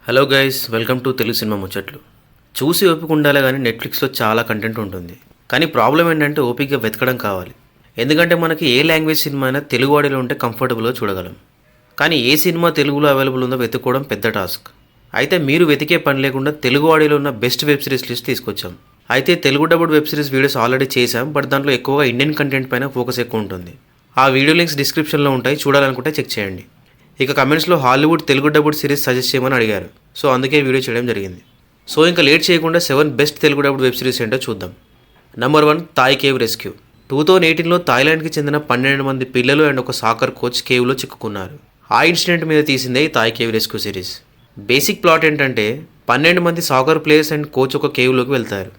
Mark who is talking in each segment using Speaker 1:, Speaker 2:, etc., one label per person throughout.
Speaker 1: Hello guys, welcome to Telugu cinema ముచ్చట్లు. చూసి ఓపిక ఉండాలి కానీ నెట్ఫ్లిక్స్లో చాలా కంటెంట్ ఉంటుంది. కానీ ప్రాబ్లం ఏంటంటే ఓపికగా వెతకడం కావాలి. ఎందుకంటే మనకి ఏ లాంగ్వేజ్ సినిమా అయినా తెలుగు వాడిలో ఉంటే కంఫర్టబుల్గా చూడగలం. కానీ ఏ సినిమా తెలుగులో అవైలబుల్ ఉందో వెతుక్కోవడం పెద్ద టాస్క్. అయితే మీరు వెతికే పని లేకుండా తెలుగు వాడిలో ఉన్న బెస్ట్ వెబ్ సిరీస్ లిస్ట్ తీసుకొచ్చాం. అయితే Telugu dubbed web series videos already చేశాం, బట్ దాంట్లో ఎక్కువగా ఇండియన్ కంటెంట్ పైన ఫోకస్ ఎక్కువ ఉంటుంది. ఆ వీడియో లింక్స్ డిస్క్రిప్షన్లో ఉంటాయి, చూడాలనుకుంటే చెక్ చేయండి. ఇక కమెంట్స్లో Hollywood Telugu dubbed series suggest చేయమని అడిగారు, సో అందుకే వీడియో చేయడం జరిగింది. సో ఇంకా లేట్ చేయకుండా 7 best Telugu dubbed web series ఏంటో చూద్దాం. Number 1, Thai cave rescue. 2018లో థాయిలాండ్కి చెందిన 12 మంది పిల్లలు అండ్ ఒక సాకర్ కోచ్ కేవ్లో చిక్కుకున్నారు. ఆ ఇన్సిడెంట్ మీద తీసిందే ఈ Thai cave rescue series. Basic plot ఏంటంటే 12 మంది సాకర్ ప్లేయర్స్ అండ్ కోచ్ ఒక కేవ్లోకి వెళ్తారు.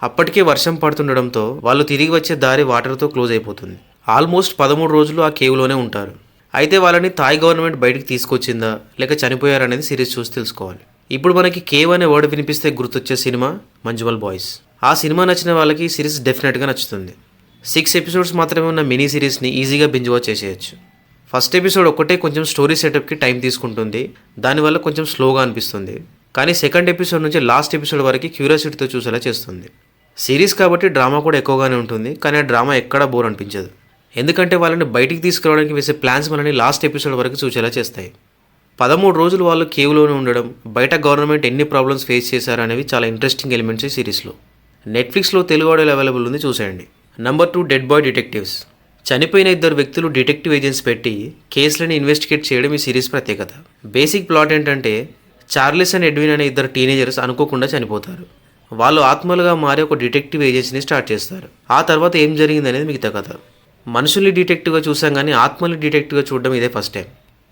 Speaker 1: అప్పటికే వర్షం పడుతుండడంతో వాళ్ళు తిరిగి వచ్చే దారి వాటర్తో క్లోజ్ అయిపోతుంది. ఆల్మోస్ట్ 13 రోజులు ఆ కేవ్లోనే ఉంటారు. అయితే వాళ్ళని థాయ్ గవర్నమెంట్ బయటికి తీసుకొచ్చిందా లేక చనిపోయారనేది సిరీస్ చూసి తెలుసుకోవాలి. ఇప్పుడు మనకి కేవ్ అనే వర్డ్ వినిపిస్తే గుర్తొచ్చే సినిమా మంజుమల్ బాయ్స్. ఆ సినిమా నచ్చిన వాళ్ళకి ఈ సిరీస్ డెఫినెట్గా నచ్చుతుంది. 6 ఎపిసోడ్స్ మాత్రమే ఉన్న మినీ సిరీస్ని ఈజీగా బింజ్ వాచ్ చేసేయచ్చు. ఫస్ట్ ఎపిసోడ్ ఒక్కటే కొంచెం స్టోరీ సెటప్కి టైం తీసుకుంటుంది, దానివల్ల కొంచెం స్లోగా అనిపిస్తుంది. కానీ సెకండ్ ఎపిసోడ్ నుంచి లాస్ట్ ఎపిసోడ్ వరకు క్యూరియాసిటీతో చూసేలా చేస్తుంది. సిరీస్ కాబట్టి డ్రామా కూడా ఎక్కువగానే ఉంటుంది, కానీ ఆ డ్రామా ఎక్కడా బోర్ అనిపించదు. ఎందుకంటే వాళ్ళని బయటికి తీసుకురావడానికి వేసే ప్లాన్స్ మనని లాస్ట్ ఎపిసోడ్ వరకు చూసేలా చేస్తాయి. 13 రోజులు వాళ్ళు కేవ్లోనే ఉండడం, బయట గవర్నమెంట్ ఎన్ని ప్రాబ్లమ్స్ ఫేస్ చేశారనేవి చాలా ఇంట్రెస్టింగ్ ఎలిమెంట్స్ ఈ సిరీస్లో. నెట్ఫ్లిక్స్లో తెలుగు ఆడియో అవైలబుల్ ఉంది, చూసేయండి. Number 2, dead boy detectives. చనిపోయిన 2 వ్యక్తులు డిటెక్టివ్ ఏజెంట్స్ పెట్టి కేసులని ఇన్వెస్టిగేట్ చేయడం ఈ సిరీస్ ప్రత్యేకత. బేసిక్ ప్లాట్ ఏంటంటే చార్లెస్ అండ్ ఎడ్విన్ అనే 2 టీనేజర్స్ అనుకోకుండా చనిపోతారు. వాళ్ళు ఆత్మలుగా మారి ఒక డిటెక్టివ్ ఏజెన్సీని స్టార్ట్ చేస్తారు. ఆ తర్వాత ఏం జరిగింది అనేది మిగతా కథ. మనుషుల్ని డిటెక్టివ్గా చూసాం కానీ ఆత్మల్ని డిటెక్టివ్గా చూడడం ఇదే ఫస్ట్ టైం.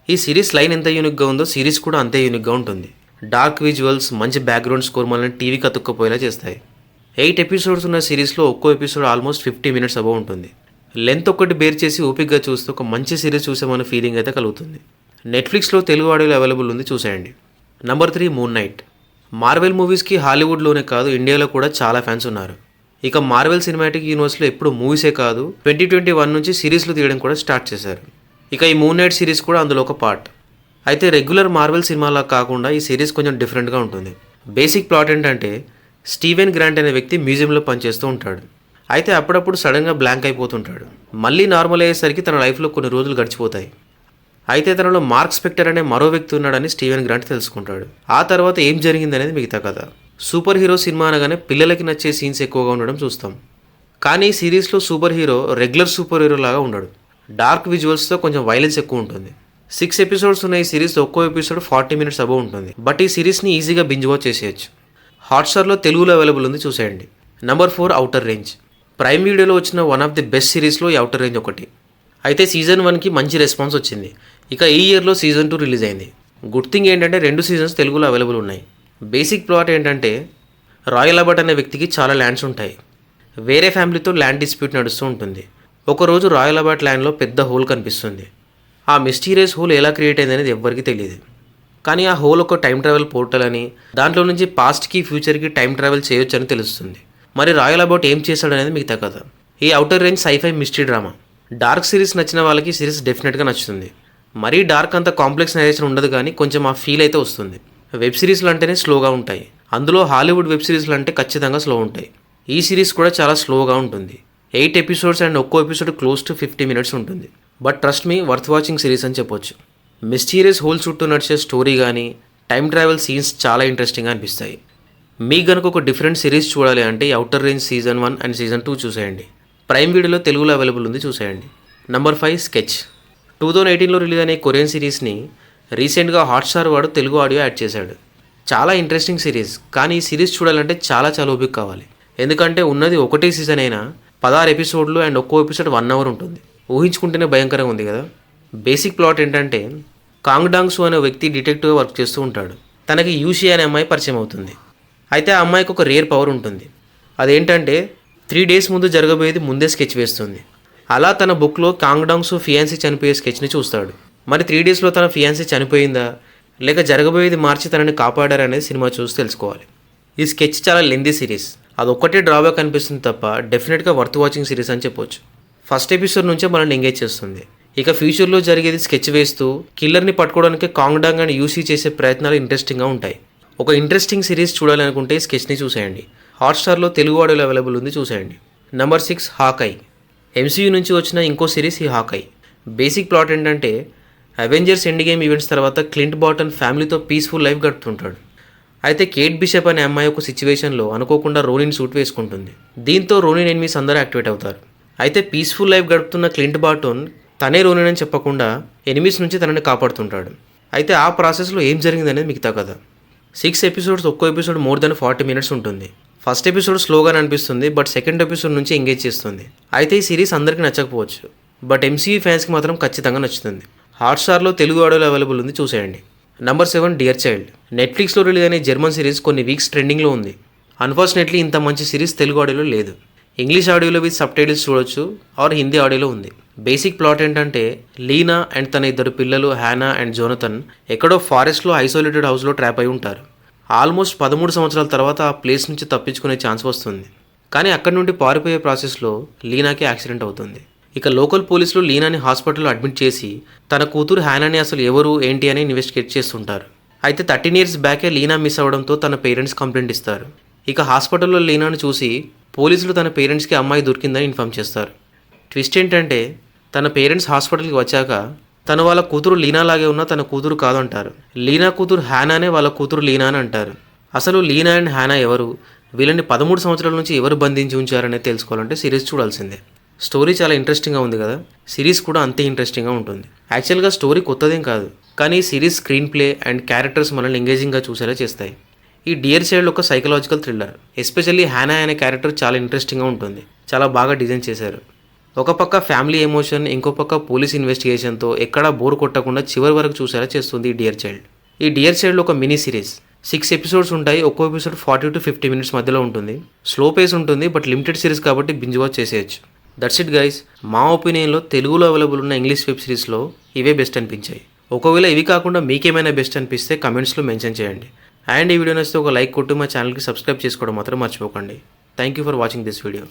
Speaker 1: ఈ సిరీస్ లైన్ ఎంత యూనిక్గా ఉందో సిరీస్ కూడా అంతే యూనిక్గా ఉంటుంది. డార్క్ విజువల్స్, మంచి బ్యాక్గ్రౌండ్ స్కోర్ మనల్ని టీవీకి అతుక్కపోయేలా చేస్తాయి. 8 ఎపిసోడ్స్ ఉన్న సిరీస్లో ఒక్కో ఎపిసోడ్ ఆల్మోస్ట్ 50 మినిట్స్ అబవ్ ఉంటుంది. లెంత్ ఒక్కటి బేర్ చేసి ఓపిక్గా చూస్తే ఒక మంచి సిరీస్ చూసామన్న ఫీలింగ్ అయితే కలుగుతుంది. నెట్ఫ్లిక్స్లో తెలుగు ఆడియోలో అవైలబుల్ ఉంది, చూసేయండి. Number 3, moon night. మార్వెల్ మూవీస్కి హాలీవుడ్లోనే కాదు ఇండియాలో కూడా చాలా ఫ్యాన్స్ ఉన్నారు. ఇక మార్వెల్ సినిమాటిక్ యూనివర్స్లో ఎప్పుడు మూవీసే కాదు, 2021 నుంచి సిరీస్లు తీయడం కూడా స్టార్ట్ చేశారు. ఇక ఈ మూన్ నైట్ సిరీస్ కూడా అందులో ఒక పార్ట్. అయితే రెగ్యులర్ మార్వెల్ సినిమాలా కాకుండా ఈ సిరీస్ కొంచెం డిఫరెంట్గా ఉంటుంది. బేసిక్ ప్లాట్ ఏంటంటే స్టీవెన్ గ్రాంట్ అనే వ్యక్తి మ్యూజియంలో పనిచేస్తూ ఉంటాడు. అయితే అప్పుడప్పుడు సడన్గా బ్లాంక్ అయిపోతుంటాడు. మళ్ళీ నార్మల్ అయ్యేసరికి తన లైఫ్లో కొన్ని రోజులు గడిచిపోతాయి. అయితే తనలో మార్క్ స్పెక్టర్ అనే మరో వ్యక్తి ఉన్నాడని స్టీవెన్ గ్రాంట్ తెలుసుకుంటాడు. ఆ తర్వాత ఏం జరిగిందనేది మిగతా కథ. సూపర్ హీరో సినిమా అనగానే పిల్లలకి నచ్చే సీన్స్ ఎక్కువగా ఉండడం చూస్తాం. కానీ ఈ సిరీస్లో super hero regular super hero లాగా ఉండడు. డార్క్ విజువల్స్తో కొంచెం వైలెన్స్ ఎక్కువ ఉంటుంది. 6 ఎపిసోడ్స్ ఉన్న ఈ సిరీస్ ఒక్కో ఎపిసోడ్ 40 మినిట్స్ అబవ్ ఉంటుంది. బట్ ఈ సిరీస్ని ఈజీగా బింజ్ వాచ్ చేసేయచ్చు. హాట్స్టార్లో తెలుగులో అవైలబుల్ ఉంది, చూసేయండి. Number 4, outer range. ప్రైమ్ వీడియోలో వచ్చిన వన్ ఆఫ్ ది బెస్ట్ సిరీస్లో ఈ ఔటర్ రేంజ్ ఒకటి. అయితే సీజన్ 1కి మంచి రెస్పాన్స్ వచ్చింది. ఇక ఈ ఇయర్లో సీజన్ 2 రిలీజ్ అయింది. గుడ్ థింగ్ ఏంటంటే 2 సీజన్స్ తెలుగులో అవైలబుల్ ఉన్నాయి. బేసిక్ ప్లాట్ ఏంటంటే రాయల్ అబర్ట్ అనే వ్యక్తికి చాలా ల్యాండ్స్ ఉంటాయి. వేరే ఫ్యామిలీతో ల్యాండ్ డిస్ప్యూట్ నడుస్తూ ఉంటుంది. ఒకరోజు రాయల్ అబర్ట్ ల్యాండ్లో పెద్ద హోల్ కనిపిస్తుంది. ఆ మిస్టీరియస్ హోల్ ఎలా క్రియేట్ అయింది అనేది ఎవ్వరికీ తెలియదు. కానీ ఆ హోల్ ఒక టైం ట్రావెల్ పోర్టల్ అని, దాంట్లో నుంచి పాస్ట్కి ఫ్యూచర్కి టైం ట్రావెల్ చేయొచ్చు అని తెలుస్తుంది. మరి రాయల్ అబర్ట్ ఏం చేశాడనేది మిగతా కథ. ఈ outer range scifi mystery drama. Dark series నచ్చిన వాళ్ళకి సిరీస్ డెఫినెట్గా నచ్చుతుంది. మరీ డార్క్ అంత కాంప్లెక్స్ నరేషన్ ఉండదు, కానీ కొంచెం ఆ ఫీల్ అయితే వస్తుంది. వెబ్ సిరీస్లు అంటేనే స్లోగా ఉంటాయి, అందులో హాలీవుడ్ వెబ్ సిరీస్లు అంటే ఖచ్చితంగా స్లో ఉంటాయి. ఈ సిరీస్ కూడా చాలా స్లోగా ఉంటుంది. 8 ఎపిసోడ్స్ అండ్ ఒక్కో ఎపిసోడ్ క్లోజ్ టు 50 మినిట్స్ ఉంటుంది. But trust me, worth watching series అని చెప్పొచ్చు. మిస్టీరియస్ హోల్ చుట్టూ నడిచే స్టోరీ కానీ టైం ట్రావెల్ సీన్స్ చాలా ఇంట్రెస్టింగ్గా అనిపిస్తాయి. మీకు కనుక ఒక డిఫరెంట్ సిరీస్ చూడాలి అంటే outer range season 1 and season 2 చూసేయండి. ప్రైమ్ వీడియోలో తెలుగులో అవైలబుల్ ఉంది, చూసేయండి. Number 5, sketch. 2018లో రిలీజ్ అనే కొరియన్ సిరీస్ని రీసెంట్గా హాట్స్టార్ వాడు తెలుగు ఆడియో యాడ్ చేశాడు. చాలా ఇంట్రెస్టింగ్ సిరీస్, కానీ ఈ సిరీస్ చూడాలంటే చాలా ఓపిక కావాలి. ఎందుకంటే ఉన్నది ఒకటే సీజన్ అయినా 16 ఎపిసోడ్లు అండ్ ఒక్కో ఎపిసోడ్ 1 అవర్ ఉంటుంది. ఊహించుకుంటేనే భయంకరంగా ఉంది కదా. బేసిక్ ప్లాట్ ఏంటంటే కాంగ్ డాంగ్ సు అనే వ్యక్తి డిటెక్టివ్గా వర్క్ చేస్తూ ఉంటాడు. తనకి యూషి అనే అమ్మాయి పరిచయం అవుతుంది. అయితే ఆ అమ్మాయికి ఒక రేర్ పవర్ ఉంటుంది. అదేంటంటే 3 డేస్ ముందు జరగబోయేది ముందే స్కెచ్ వేస్తుంది. అలా తన బుక్లో కాంగ్ డాంగ్ సు ఫియాన్సీ చనిపోయే స్కెచ్ని చూస్తాడు. మరి 3 డేస్లో తన ఫియాన్సీ చనిపోయిందా లేక జరగబోయేది మార్చి తనని కాపాడారనేది సినిమా చూసి తెలుసుకోవాలి. ఈ స్కెచ్ చాలా లెందీ సిరీస్, అదొక్కటే డ్రాబ్యాక్ అనిపిస్తుంది తప్ప డెఫినెట్గా వర్త్ వాచింగ్ సిరీస్ అని చెప్పొచ్చు. ఫస్ట్ ఎపిసోడ్ నుంచే మనల్ని ఎంగేజ్ చేస్తుంది. ఇక ఫ్యూచర్లో జరిగేది స్కెచ్ వేస్తూ కిల్లర్ని పట్టుకోవడానికి కాంగ్డాంగ్ అండ్ యూసీ చేసే ప్రయత్నాలు ఇంట్రెస్టింగ్గా ఉంటాయి. ఒక ఇంట్రెస్టింగ్ సిరీస్ చూడాలనుకుంటే స్కెచ్ని చూసేయండి. హాట్స్టార్లో తెలుగు ఆడియోలో అవైలబుల్ ఉంది, చూసేయండి. నెంబర్ 6 హాకై. ఎంసీయూ నుంచి వచ్చిన ఇంకో సిరీస్ ఈ హాకై. బేసిక్ ప్లాట్ ఏంటంటే అవెంజర్స్ ఎండ్ గేమ్ ఈవెంట్స్ తర్వాత క్లింట్ బార్టన్ ఫ్యామిలీతో పీస్ఫుల్ లైఫ్ గడుపుతుంటాడు. అయితే కేట్ బిషప్ అనే అమ్మాయి ఒక సిచ్యువేషన్లో అనుకోకుండా రోనిన్ సూట్ వేసుకుంటుంది. దీంతో రోనిన్ ఎనిమీస్ అందరూ యాక్టివేట్ అవుతారు. అయితే పీస్ఫుల్ లైఫ్ గడుపుతున్న క్లింట్ బార్టన్ తనే రోనిన్ అని చెప్పకుండా ఎనిమీస్ నుంచి తనని కాపాడుతుంటాడు. అయితే ఆ ప్రాసెస్లో ఏం జరిగిందనేది మిగతా కథ. 6 ఎపిసోడ్స్, ఒక్కో ఎపిసోడ్ మోర్ దెన్ 40 minutes ఉంటుంది. ఫస్ట్ ఎపిసోడ్ స్లోగానే అనిపిస్తుంది, బట్ సెకండ్ ఎపిసోడ్ నుంచి ఎంగేజ్ చేస్తుంది. అయితే ఈ సిరీస్ అందరికీ నచ్చకపోవచ్చు, బట్ ఎంసీయూ ఫ్యాన్స్కి మాత్రం ఖచ్చితంగా నచ్చుతుంది. హాట్స్టార్లో తెలుగు ఆడియోలో అవైలబుల్ ఉంది, చూసేయండి. Number 7 dear child. నెట్ఫ్లిక్స్లో రిలీజ్ అయిన జర్మన్ సిరీస్ కొన్ని వీక్స్ ట్రెండింగ్లో ఉంది. అన్ఫార్చునేట్లీ ఇంత మంచి సిరీస్ తెలుగు ఆడియోలో లేదు. ఇంగ్లీష్ ఆడియోలో విత్ సబ్ టైటిల్స్ చూడొచ్చు, ఆర్ హిందీ ఆడియోలో ఉంది. బేసిక్ ప్లాట్ ఏంటంటే లీనా అండ్ తన 2 పిల్లలు హ్యానా అండ్ జోనథన్ ఎక్కడో ఫారెస్ట్లో ఐసోలేటెడ్ హౌస్లో ట్రాప్ అయి ఉంటారు. ఆల్మోస్ట్ 13 సంవత్సరాల తర్వాత ఆ ప్లేస్ నుంచి తప్పించుకునే ఛాన్స్ వస్తుంది. కానీ అక్కడి నుండి పారిపోయే ప్రాసెస్లో లీనాకి యాక్సిడెంట్ అవుతుంది. ఇక లోకల్ పోలీసులు లీనాని హాస్పిటల్లో అడ్మిట్ చేసి తన కూతురు హ్యానాని అసలు ఎవరు ఏంటి అని ఇన్వెస్టిగేట్ చేస్తుంటారు. అయితే 13 years బ్యాకే లీనా మిస్ అవ్వడంతో తన పేరెంట్స్ కంప్లైంట్ ఇస్తారు. ఇక హాస్పిటల్లో లీనాను చూసి పోలీసులు తన పేరెంట్స్కి అమ్మాయి దొరికిందని ఇన్ఫామ్ చేస్తారు. ట్విస్ట్ ఏంటంటే తన పేరెంట్స్ హాస్పిటల్కి వచ్చాక తను వాళ్ళ కూతురు లీనాలాగే ఉన్నా తన కూతురు కాదంటారు. లీనా కూతురు హ్యానానే వాళ్ళ కూతురు లీనా అని అంటారు. అసలు లీనా అండ్ హ్యానా ఎవరు, వీళ్ళని 13 సంవత్సరాల నుంచి ఎవరు బంధించి ఉంచారనేది తెలుసుకోవాలంటే సిరీస్ చూడాల్సిందే. స్టోరీ చాలా ఇంట్రెస్టింగ్గా ఉంది కదా, సిరీస్ కూడా అంతే ఇంట్రెస్టింగ్గా ఉంటుంది. యాక్చువల్గా స్టోరీ కొత్తదేం కాదు, కానీ series screen play and characters మనల్ని ఎంగేజింగ్గా చూసేలా చేస్తాయి. ఈ డియర్ చైల్డ్ ఒక సైకలాజికల్ థ్రిల్లర్. ఎస్పెషల్లీ హ్యానా అనే క్యారెక్టర్ చాలా ఇంట్రెస్టింగ్గా ఉంటుంది, చాలా బాగా డిజైన్ చేశారు. ఒక పక్క ఫ్యామిలీ ఎమోషన్, ఇంకో పక్క పోలీస్ ఇన్వెస్టిగేషన్తో ఎక్కడా బోర్ కొట్టకుండా చివరి వరకు చూసేలా చేస్తుంది ఈ డియర్ చైల్డ్. ఈ డియర్ చైల్డ్ ఒక మినీ సిరీస్. 6 ఎపిసోడ్స్ ఉంటాయి, ఒక్కో ఎపిసోడ్ 40 to 50 minutes మధ్యలో ఉంటుంది. స్లో పేస్ ఉంటుంది, బట్ లిమిటెడ్ సిరీస్ కాబట్టి బింజ్ వాచ్ చేసేయచ్చు. That's it guys. మా ఒపీనియన్లో తెలుగులో అవైలబుల్ ఉన్న ఇంగ్లీష్ వెబ్ సిరీస్లో ఇవే బెస్ట్ అనిపించాయి. ఒకవేళ ఇవి కాకుండా మీకేమైనా బెస్ట్ అనిపిస్తే కమెంట్స్లో మెన్షన్ చేయండి. అండ్ ఈ వీడియో నచ్చితే ఒక లైక్ కొట్టు మా ఛానల్కి సబ్స్క్రైబ్ చేసుకోవడం మాత్రం మర్చిపోకండి. Thank you for watching this video.